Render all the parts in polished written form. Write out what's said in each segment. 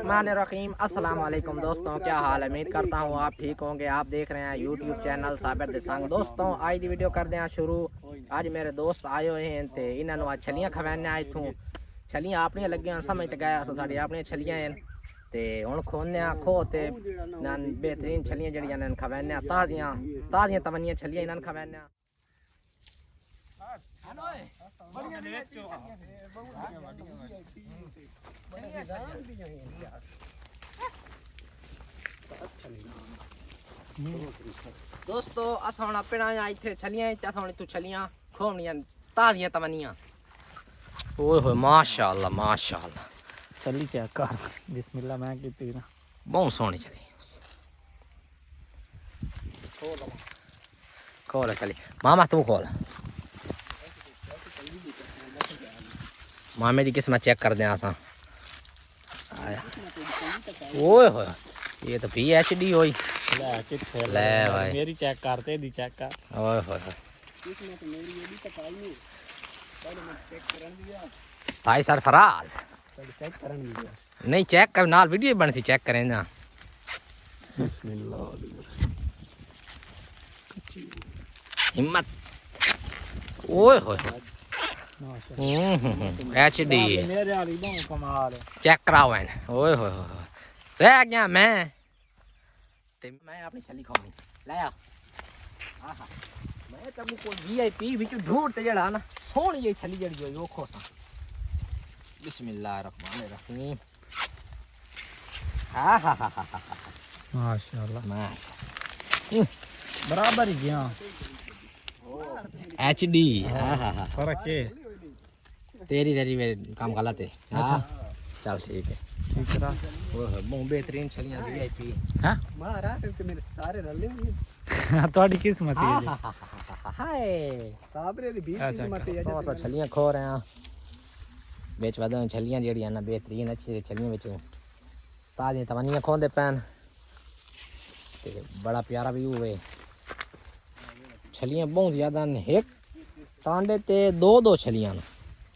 बिस्मिल्लाहिर्रहमानिर्रहीम। अस्सलाम वालेकुम दोस्तों, क्या हाल है? उम्मीद करता हूँ आप ठीक होंगे। आप देख रहे हैं यूट्यूब चैनल साबिर दे संग। दोस्तों आज दी वीडियो करते हैं शुरू। आज मेरे दोस्त आए हुए हैं ते इन्होंने आज छलियाँ खवाने आए थू। छलियाँ अपनियाँ लगियां समझ ते गया तो साड़ी अपनियां छलियाँ हैं ते हुण खोने खो ते बेहतरीन छलियाँ जड़ियां ने खवाने ताज़ियां ताज़ियां तवनियां छलियाँ इन्होंने खवाने। दोस्तों अस हम अपना इतने छलियां तू छलियां खोनियां ताज़ियां तवनियां। ओए होए माशाअल्लाह माशाअल्लाह। चली चेक कर बिस्मिल्लाह मैं की ना बहुत सोहनी छली। खोल छली मामा तू खोल। मामे की किस्मत चेक कर दें असा। ओए होए ये तो PhD हुई। ले भाई मेरी चेक करते दी चेक कर। ओए होए भाई सरफराज नहीं चेक कर नाल वीडियो बन सी चेक करें ना। हिम्मत ओए होए HD मेरे वाली बहुत कमाल है। चेक कराओ ओए होए रह गया मैं ते मैं अपनी छली खानी ले आ। आहा मैं तब को VIP विच ढूंढ ते जड़ा ना सोहनी ये छली जड़ी होई ओखो सा। बिस्मिल्लाहिर्रहमानिर्रहीम। हा हा हा हा माशाल्लाह माशाल्लाह बराबर ही गया। HD हा हा हा फर्क है तेरी तेरी काम गलत है। हाँ चल ठीक है। तीसरा वो बहुत बेहतरीन छलियां VIP। हां महाराष्ट्र के मेरे सारे रले ਤੁਹਾਡੀ किस्मत है हाय साबरे दी 20 किस्मत है। तो सा छलियां खो रहे हैं बेच वादा छलियां जेड़ियां ना बेहतरीन अच्छी छलियां विच ताज़ी तवनियां खोंदे पैन ते बड़ा प्यारा व्यू है। छलियां बहुत ज़्यादा ने एक टांडे ते दो छलियां न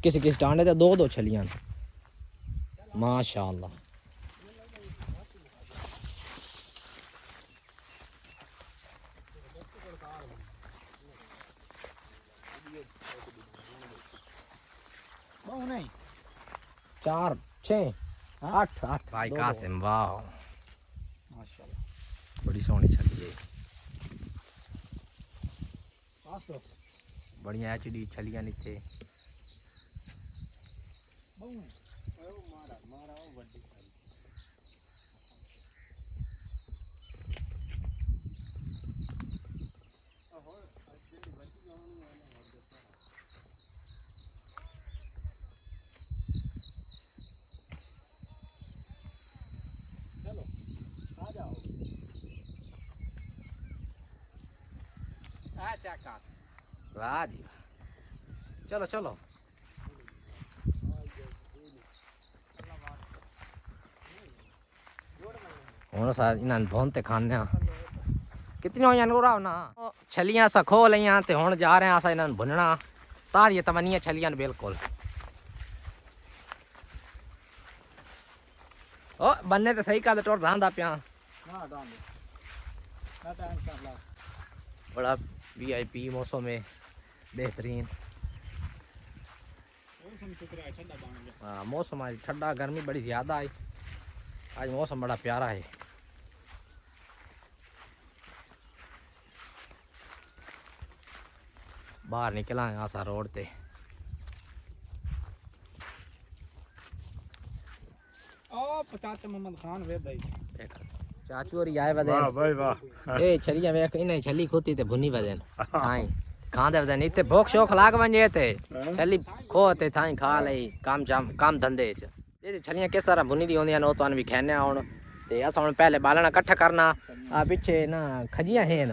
किसी किसी टांडे ते दो छलियां माशाअल्लाह। बहु नहीं 4 6 8 भाई कासिम वाह माशाल्लाह बड़ी सोहनी छली है। बढ़िया HD छलियां नीचे वाह जी चलो चलो हूँ सार इन्होंने भोनते खाने कितनी होइयां नूरा ना छलियां अस खो लियां ते हुण जा रहे हैं अस इन्होंने भुनना ताज़ियां तवनियां छलियां बिल्कुल। ओ बनने तो सही कर टोर रहा पिया बड़ा VIP मौसम में बेहतरीन। हाँ मौसम आज ठंडा गर्मी बड़ी ज़्यादा है आज मौसम बड़ा प्यारा है। बाहर निकला है आसा रोड ते चाचा मोहम्मद खान वे भाई चाचू और आए वदे वाह भाई वाह ए छलियां वेख इन्हें छली खोती ते भुनी वदन थाई खांदे वदन इते भूख शौक लाग वंजे ते छली खो ते थाई खा लई काम धंधे च ये छलियां किस तरह भुनी दी होंदियां न तो भी खाने हुन ते अस हुन पहले बालना इकट्ठा करना आ पीछे ना खजियां हैं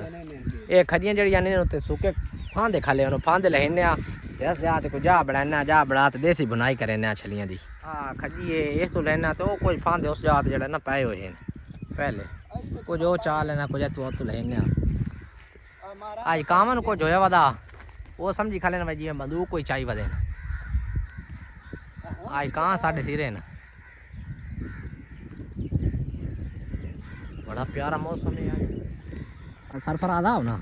ए खजियां जड़ियां ने ते सूके फांदे खाले उन फांदे लहने आ ते अस जा ते को जा बनाना जा बड़ा ते देसी बुनाई करने छलियां दी। हां खजिए इस तो लेना तो कोई फांदे उस जात जड़ा ना पाए हुए हैं पहले कुछ वो चाल लेना कुछ तू लेने आज कामन को जोया वदा वो समझी खा लेना जी बंदूक कोई चाहिए वदे आज कहाँ साढ़े सिरे न बड़ा प्यारा मौसम है आज सरफराज आओ ना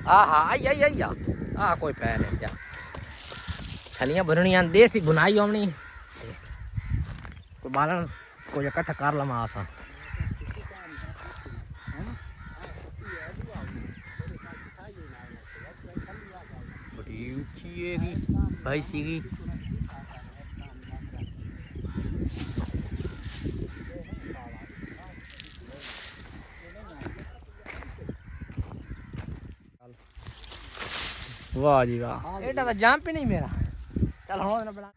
हाँ आई आई आई आ कोई पैर है जा छलियां भरनियां देसी बुनाई होनी कोई बालन कोई इकट्ठा कर लमा आसा बड़ी ऊंची है भाई सीगी वाह जी वाह एटा तो जंप ही नहीं मेरा चल हो ना बड़ा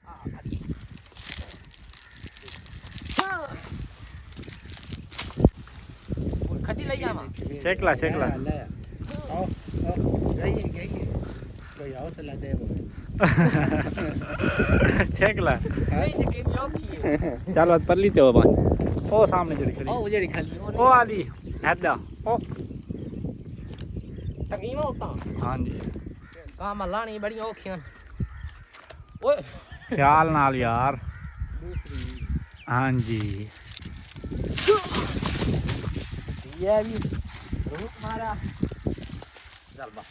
खटी ले जावा शेकला शेकला ले आओ गई कोई आओ चला दे वो शेकला नहीं से की औखी है चल बात परली ते हो बस ओ सामने जड़ी खड़ी ओ जेड़ी खाली ओ आली हैदा ओ तकीमा होता हां जी काम लानी बड़ी औखियां ओए ख्याल नाल यार दूसरी हां जी ये भी रुक मारा चल बा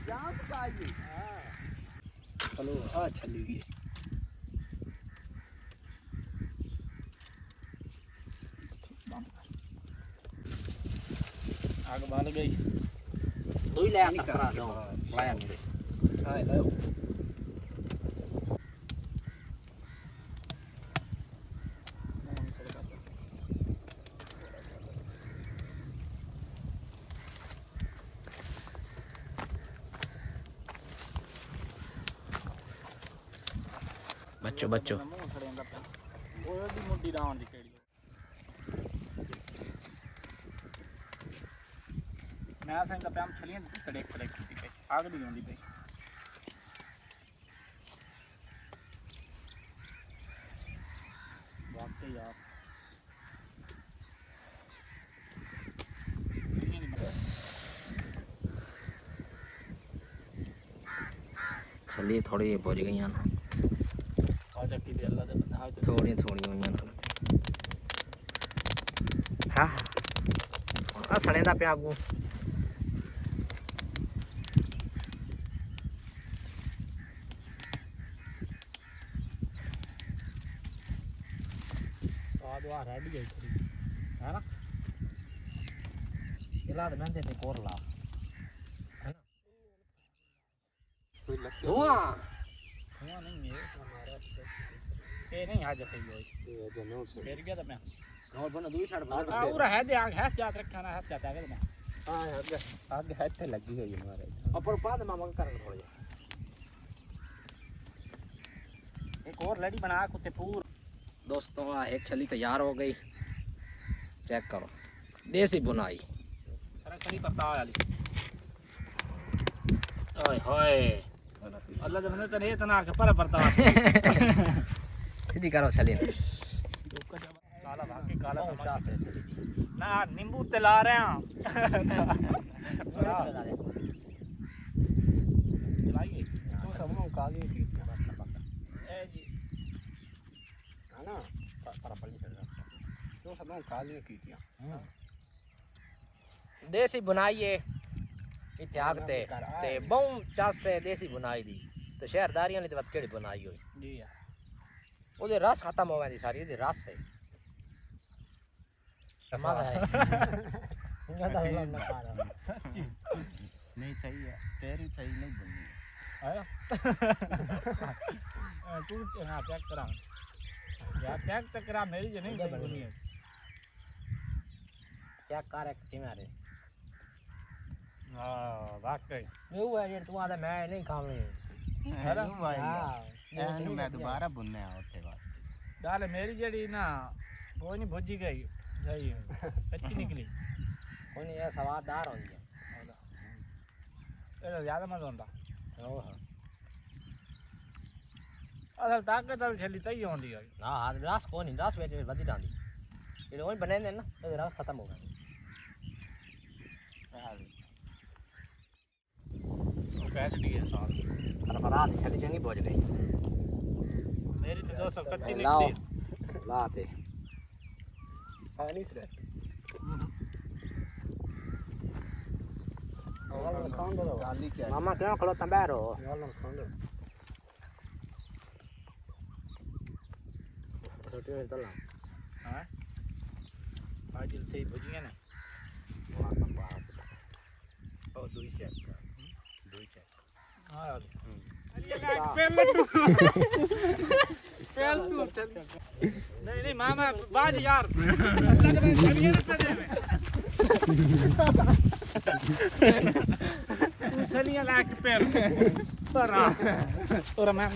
जान तो आई हां चलो आ छली गई आग बाल गई दो ही ले आता करा दो लाया मेरे हां ले बच्चों बच्चों ओदी मुंडी डाउन दी केड़ी मैं संग पे हम छलियां तड़ेक तड़ेक की पे आग नहीं होंदी पे वाकई यार छली थोड़ी पहुंच गई ना आजा की दे अल्लाह दे बंदा थोड़ी थोड़ी हुई ना हाँ आ सने दा पे आगू आ रेडी है है ना इला दे बंदे ते कोरला है ना कोई लगता धुआं धुआं नहीं है हमारा ये नहीं आ जाते ये है जनों से फिर गया तो मैं और बना दूसरी साइड भाग पूरा है दे आग है याद रखना है जाता है मैं हां आगे हाथ पे लगी है ये हमारे ऊपर बाद मामा का करना थोड़ा एक और लड़ी बना कुत्ते पूर दोस्तों एक छली तैयार हो गई चेक करो देसी बुनाई अरे कहीं पता वाली ओए होए अल्लाह दे बंदे तने इतना के पर पड़ता सीधी करो छली काला भाग के काला ना नींबू तिला रहे हैं चलाइए तो सब लोग कागे की ए जी है ना पर पड़ी चल रहा तो सब लोग कागे की किया देसी बुनाई है इत्याग ते बहु चास से देसी बुनाई दी तो शहरदारियां ने तो बात केड़ी बुनाई होई जी यार ओदे रस खत्म हो गई सारी ओदे रस है समाज है इनका तो हिला ना पा रहा नहीं चाहिए तेरी चाहिए नहीं बननी आया तू हां चेक करा यार चेक तक करा मेरी जो नहीं बनी है क्या कर एक तुम्हारे हां वाकई मैं वो है तू आदा मैं नहीं खावनी है ना भाई हां एन मैं दोबारा बुनने आते बाद दाल मेरी जड़ी ना वो नहीं भुजी गई सही कच्ची निकली कोई नहीं ये स्वाददार हो गया ये ज्यादा मजा आता ओ हां असल ताकत वाली छली तई होंदी है हां हां रस कोई नहीं रस वेच वधी जांदी ये ओई बने ने ना ये रस खत्म हो गया कैपेसिटी है साल रात छली चंगी पहुंच गई मेरी तो 200 कच्ची लाओ निकली ला ते पानी से वाला खान दो गाली क्या मामा क्यों खड़ोता बैठो वाला खान दो छोटी में तो ला हां आज से ही भुजिया ना और दो ही चेक हां नहीं मामा बाज यार अल्लाह के चलिए ना पड़े में चलिए लाके पैर पर और मैं